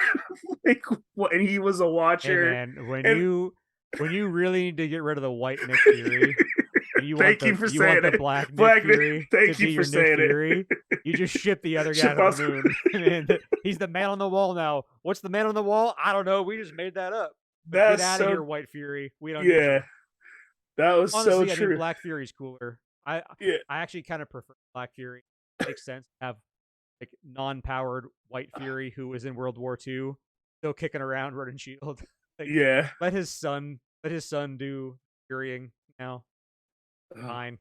like when he was a watcher. Hey man, when you really need to get rid of the white Nick Fury, and you want the black Nick Fury to be your Nick Fury, you just ship the other guy to the moon. And he's the man on the wall now. What's the man on the wall? I don't know. We just made that up. Get out of here, White Fury. We don't need you. That was honestly, so true. I mean, Black Fury's cooler. I actually kind of prefer Black Fury. It makes sense to have like non-powered White Fury who was in World War II, still kicking around, running shield. Like, let his son do Furying now. Fine.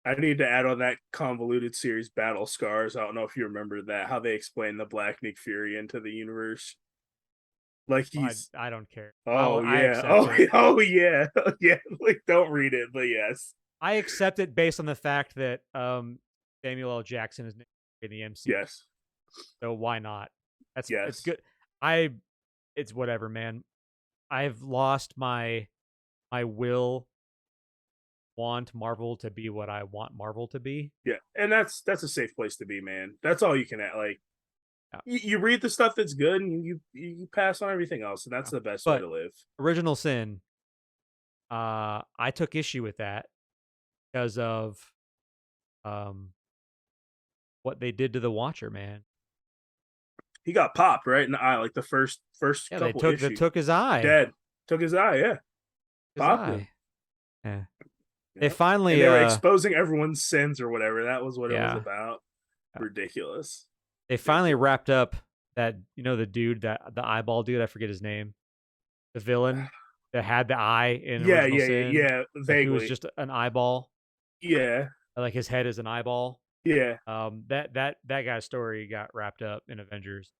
I need to add on that convoluted series Battle Scars. I don't know if you remember that, how they explain the Black Nick Fury into the universe. Like he's I don't care. Oh yeah. Yeah. Like don't read it, but yes. I accept it based on the fact that Samuel L. Jackson is in the MCU. Yes. So why not? It's good. It's whatever, man. I've lost my want Marvel to be what I want Marvel to be. Yeah, and that's a safe place to be, man. That's all you can like. You read the stuff that's good, and you pass on everything else, and that's the best way to live. Original Sin. I took issue with that because of what they did to the Watcher, man. He got popped right in the eye, like the first couple issues. They took his eye. Dead. Took his eye. Yeah. Popped him. Yeah. They finally they were exposing everyone's sins or whatever. That was what it was about. Ridiculous. They finally wrapped up that, the dude, the eyeball dude, I forget his name. The villain that had the eye in Original Sin. Yeah. Vaguely. He was just an eyeball. Yeah. Like his head is an eyeball. Yeah. That guy's story got wrapped up in Avengers.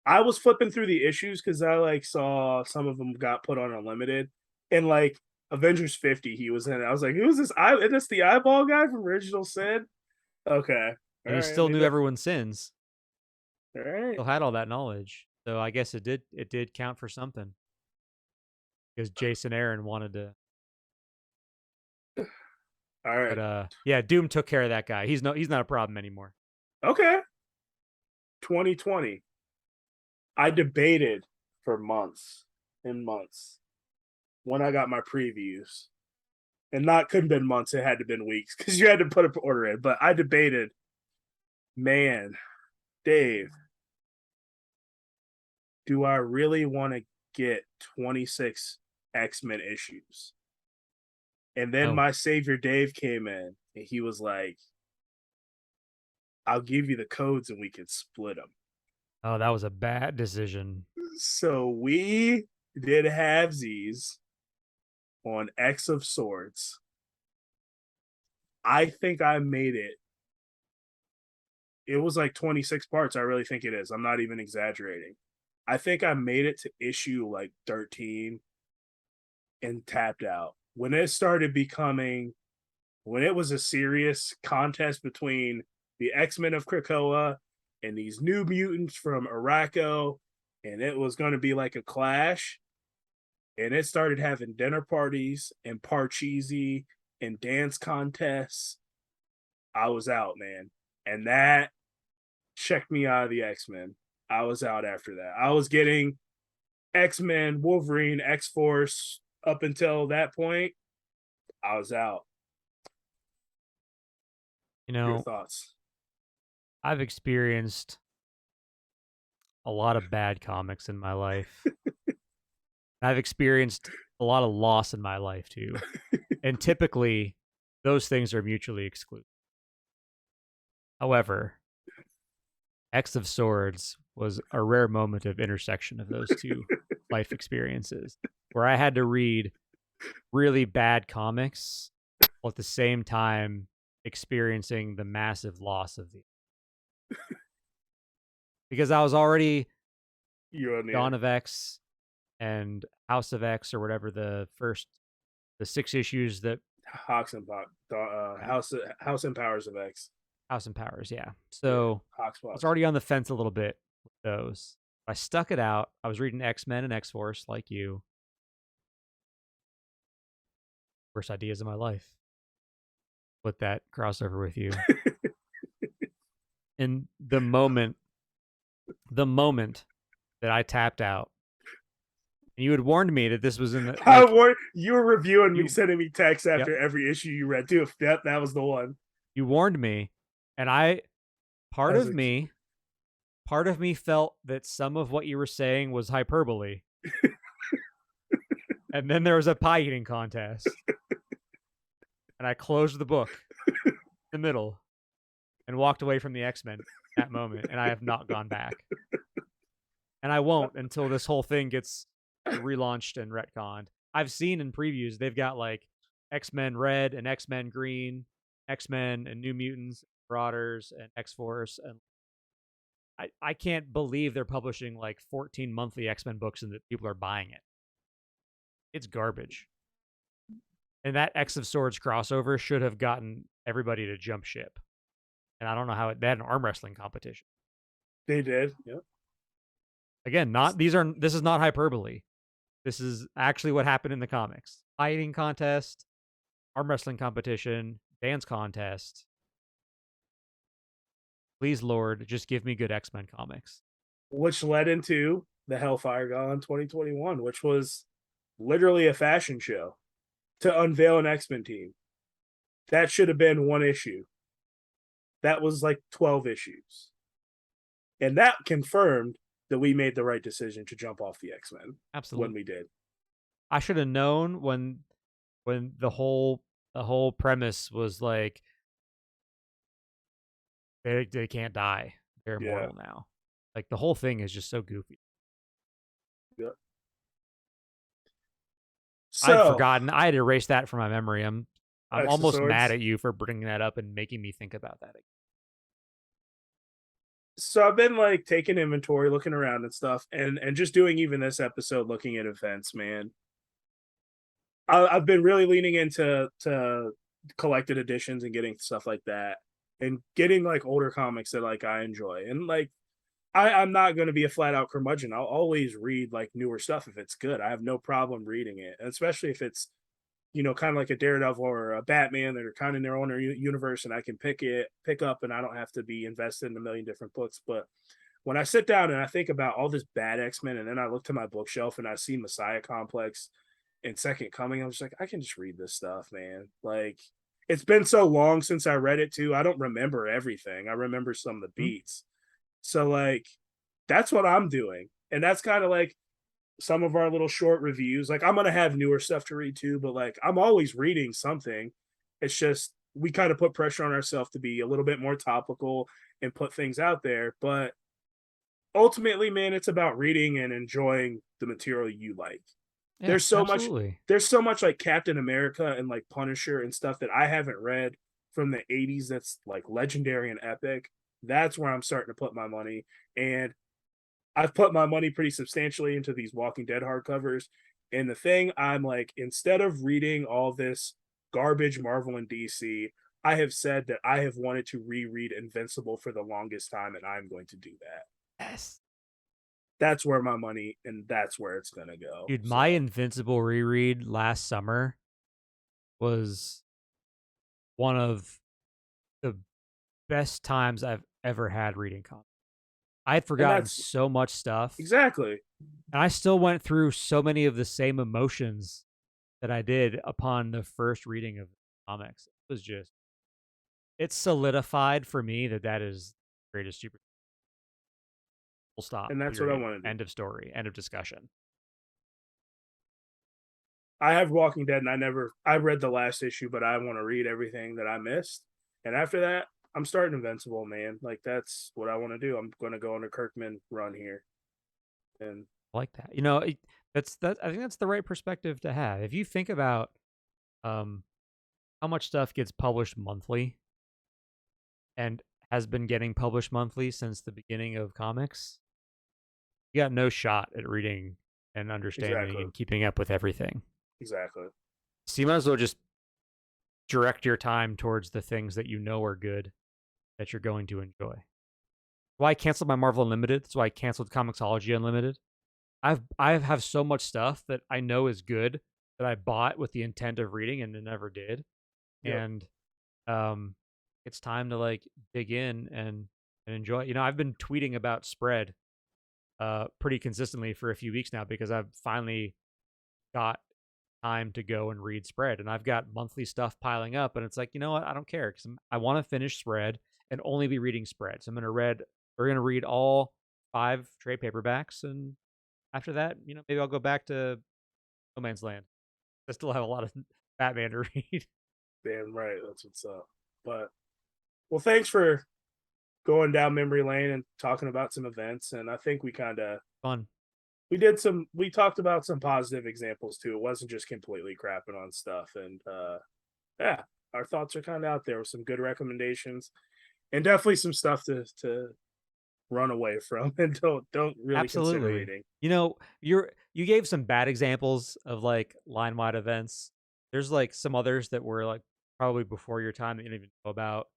I was flipping through the issues because I saw some of them got put on Unlimited, and Avengers 50 he was in. I was like, who's this? Is this the eyeball guy from Original Sin? Okay. And he still knew everyone's sins. All right. Still had all that knowledge. So I guess it did count for something. Because Jason Aaron wanted to. All right. But Doom took care of that guy. He's not a problem anymore. Okay. 2020. I debated for months and months when I got my previews. And couldn't have been months, it had to have been weeks because you had to put an order in. But I debated, man, Dave, do I really want to get 26 X-Men issues? And then Oh, my savior Dave came in and he was like, I'll give you the codes and we can split them. oh, that was a bad decision. So we did halvesies on X of Swords. I think I made it. It was like 26 parts. I really think it is. I'm not even exaggerating. I think I made it to issue like 13 and tapped out. When it started becoming, when it was a serious contest between the X-Men of Krakoa and these new mutants from Araco, and it was going to be like a clash, and it started having dinner parties and parcheesi and dance contests, I was out, man. And that checked me out of the X-Men. I was out after that. I was getting X-Men, Wolverine, X-Force up until that point. I was out. You Your know, thoughts? I've experienced a lot of bad comics in my life. I've experienced a lot of loss in my life too. And typically, those things are mutually exclusive. However, X of Swords was a rare moment of intersection of those two life experiences where I had to read really bad comics while at the same time experiencing the massive loss of the because I was already You on Dawn the of X and House of X or whatever the 6 issues that Hawks and yeah, House and Powers of X. House and Powers, yeah. Yeah, So Hawks I was Box. already on the fence a little bit with those. I stuck it out. I was reading X-Men and X-Force like you. Worst ideas of my life with that crossover with you. And the moment that I tapped out, and you had warned me that this was in the like You were reviewing me, you sending me texts yep, after every issue you read too. That was the one. you warned me and part As of a me part of me felt that some of what you were saying was hyperbole. And then there was a pie eating contest. And I closed the book in the middle and walked away from the X-Men that moment, and I have not gone back. And I won't until this whole thing gets relaunched and retconned. I've seen in previews they've got like X-Men Red and X-Men Green, X-Men and New Mutants, Marauders and X-Force, and I can't believe they're publishing like 14 monthly X-Men books and that people are buying it. It's garbage. And that X of Swords crossover should have gotten everybody to jump ship. And I don't know how they had an arm wrestling competition. They did. Yep. Again, this is not hyperbole. This is actually what happened in the comics. Fighting contest, arm wrestling competition, dance contest. Please, Lord, just give me good X-Men comics. Which led into the Hellfire Gala 2021, which was literally a fashion show to unveil an X-Men team. That should have been one issue. That was like 12 issues. And that confirmed that we made the right decision to jump off the X-Men Absolutely. when we did. I should have known when the whole premise was like they can't die. They're Yeah. immortal now. Like the whole thing is just so goofy. Yeah. I'd So, forgotten. I had erased that from my memory. I'm X of almost mad Swords. at you for bringing that up and making me think about that. So I've been like taking inventory, looking around and stuff, and just doing even this episode, looking at events, man. I've been really leaning into collected editions and getting stuff like that, and getting like older comics that like I enjoy. And like I'm not going to be a flat out curmudgeon. I'll always read like newer stuff if it's good. I have no problem reading it, and especially if it's kind of like a Daredevil or a Batman that are kind of in their own universe, and I can pick up, and I don't have to be invested in a million different books. But when I sit down and I think about all this bad X-Men, and then I look to my bookshelf and I see Messiah Complex and Second Coming, I'm just like, I can just read this stuff, man. Like, it's been so long since I read it too. I don't remember everything. I remember some of the Hmm? beats. So like, that's what I'm doing, and that's kind of like some of our little short reviews. Like I'm gonna have newer stuff to read too, but like I'm always reading something. It's just we kind of put pressure on ourselves to be a little bit more topical and put things out there. But ultimately, man, it's about reading and enjoying the material you like. Yeah, There's so much absolutely. there's so much like Captain America and like Punisher and stuff that I haven't read from the 80s that's like legendary and epic. That's where I'm starting to put my money. And I've put my money pretty substantially into these Walking Dead hardcovers. And the thing I'm like, instead of reading all this garbage Marvel and DC, I have said that I have wanted to reread Invincible for the longest time, and I'm going to do that. Yes. That's where my money and that's where it's gonna go. Dude, my So Invincible reread last summer was one of the best times I've ever had reading comics. I had and forgotten that's so much stuff, exactly. and I still went through so many of the same emotions that I did upon the first reading of the comics. It was just it solidified for me that that is the greatest super full stop, And that's what I period, want to do. end of story, end of discussion. I have Walking Dead and I read the last issue, but I want to read everything that I missed. And after that, I'm starting Invincible, man. Like that's what I want to do. I'm gonna go on a Kirkman run here. And I like that. You know, that I think that's the right perspective to have. If you think about um how much stuff gets published monthly and has been getting published monthly since the beginning of comics, you got no shot at reading and understanding exactly. and keeping up with everything. Exactly. So you might as well just direct your time towards the things that you know are good that you're going to enjoy. Why I canceled my Marvel Unlimited? That's why I canceled Comixology Unlimited. I have so much stuff that I know is good that I bought with the intent of reading and it never did. Yep. And um it's time to like dig in and enjoy it. You know, I've been tweeting about Spread pretty consistently for a few weeks now because I've finally got time to go and read Spread, and I've got monthly stuff piling up, and it's like, you know what, I don't care because I want to finish Spread and only be reading Spread. So we're gonna read all 5 trade paperbacks, and after that, you know, maybe I'll go back to No Man's Land. I still have a lot of Batman to read. Damn right. That's what's up. But well, thanks for going down memory lane and talking about some events. And I think we kind of Fun. we talked about some positive examples too. It wasn't just completely crapping on stuff. And yeah, our thoughts are kind of out there with some good recommendations and definitely some stuff to run away from and don't really consider Absolutely. reading. You know, you gave some bad examples of like line wide events. There's like some others that were like probably before your time that you didn't even know about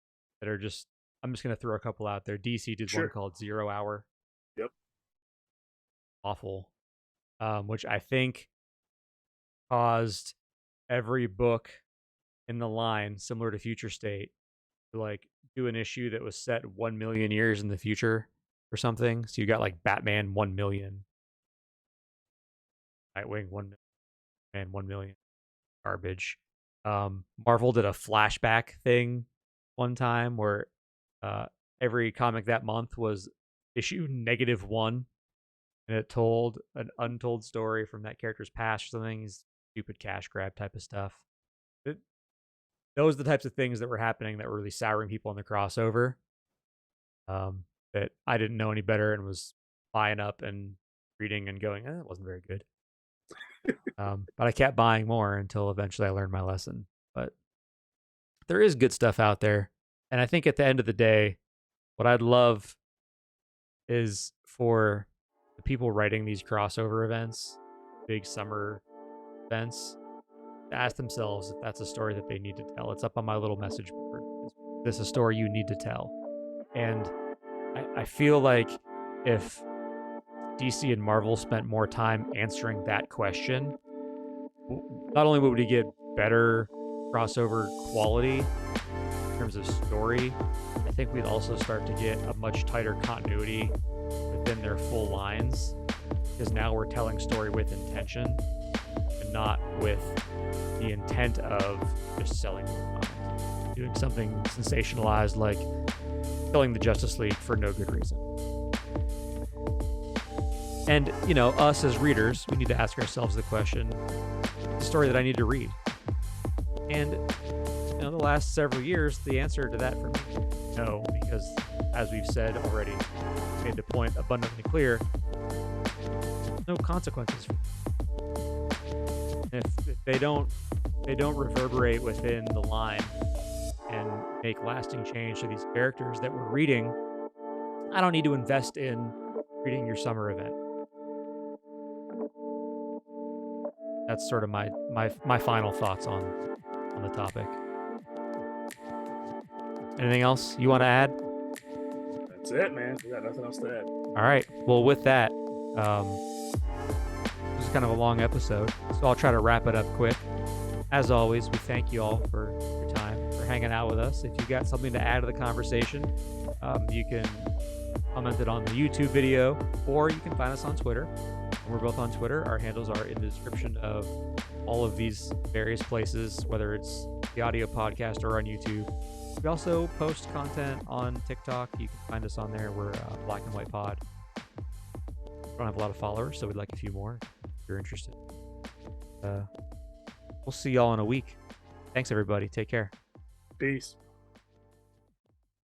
that are just I'm just gonna throw a couple out there. DC did one Sure. called Zero Hour. Yep. Awful. Which I think caused every book in the line, similar to Future State, to like do an issue that was set 1 million years in the future or something. So you got like Batman 1 million, Nightwing 1 million, and 1 million garbage. Marvel did a flashback thing one time where uh, every comic that month was issue -1, and it told an untold story from that character's past or something. Stupid cash grab type of stuff. It, those are the types of things that were happening that were really souring people in the crossover. That I didn't know any better and was buying up and reading and going, it wasn't very good. But I kept buying more until eventually I learned my lesson. But there is good stuff out there. And I think at the end of the day, what I'd love is for the people writing these crossover events, big summer events, to ask themselves if that's a story that they need to tell. It's up on my little message board. Is this a story you need to tell? And I feel like if DC and Marvel spent more time answering that question, not only would we get better crossover quality in terms of story, I think we'd also start to get a much tighter continuity within their full lines, because now we're telling story with intention and not with the intent of just selling more comics, doing something sensationalized like killing the Justice League for no good reason. And, you know, us as readers, we need to ask ourselves the question, the story that I need to read. And, you know, the last several years, the answer to that for me, no, because as we've said already, made the point abundantly clear, no consequences. If they don't reverberate within the line and make lasting change to these characters that we're reading, I don't need to invest in reading your summer event. That's sort of my final thoughts on the topic. Anything else you want to add? That's it, man. We got nothing else to add. All right. Well, with that, this is kind of a long episode, so I'll try to wrap it up quick. As always, we thank you all for your time, for hanging out with us. If you got something to add to the conversation, you can comment it on the YouTube video, or you can find us on Twitter. We're both on Twitter. Our handles are in the description of all of these various places, whether it's the audio podcast or on YouTube. We also post content on TikTok. You can find us on there. We're Black and White Pod. We don't have a lot of followers, so we'd like a few more if you're interested. We'll see y'all in a week. Thanks, everybody. Take care. Peace.